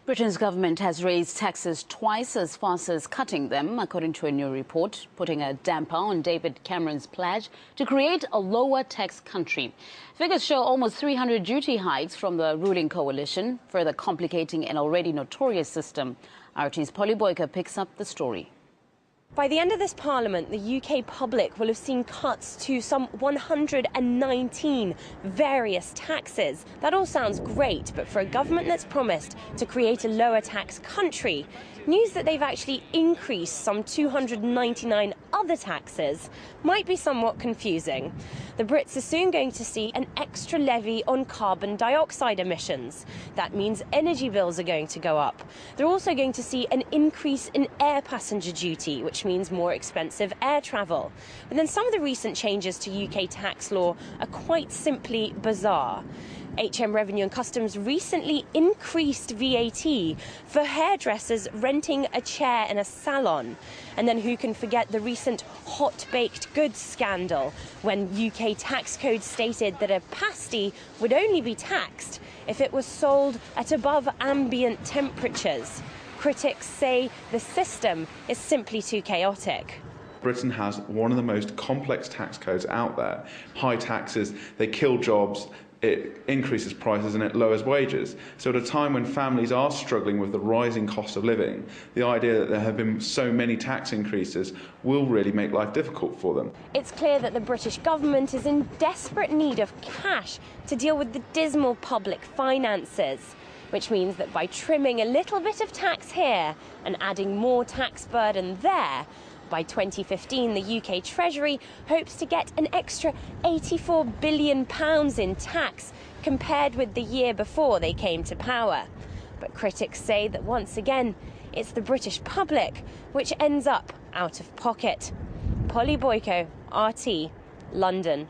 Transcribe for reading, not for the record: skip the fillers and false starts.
Britain's government has raised taxes twice as fast as cutting them, according to a new report, putting a damper on David Cameron's pledge to create a lower tax country. Figures show almost 300 duty hikes from the ruling coalition, further complicating an already notorious system. RT's Polly Boyker picks up the story. By the end of this Parliament, the UK public will have seen cuts to some 119 various taxes. That all sounds great, but for a government that's promised to create a lower tax country, news that they've actually increased some 299 other taxes might be somewhat confusing. The Brits are soon going to see an extra levy on carbon dioxide emissions. That means energy bills are going to go up. They're also going to see an increase in air passenger duty, which means more expensive air travel. But then some of the recent changes to UK tax law are quite simply bizarre. HM Revenue and Customs recently increased VAT for hairdressers renting a chair in a salon. And then who can forget the recent hot-baked goods scandal, when UK tax code stated that a pasty would only be taxed if it was sold at above ambient temperatures. Critics say the system is simply too chaotic. Britain has one of the most complex tax codes out there. High taxes, they kill jobs, it increases prices and it lowers wages. So at a time when families are struggling with the rising cost of living, the idea that there have been so many tax increases will really make life difficult for them. It's clear that the British government is in desperate need of cash to deal with the dismal public finances, which means that by trimming a little bit of tax here and adding more tax burden there, by 2015, the UK Treasury hopes to get an extra £84 billion in tax compared with the year before they came to power. But critics say that once again, it's the British public which ends up out of pocket. Polly Boyko, RT, London.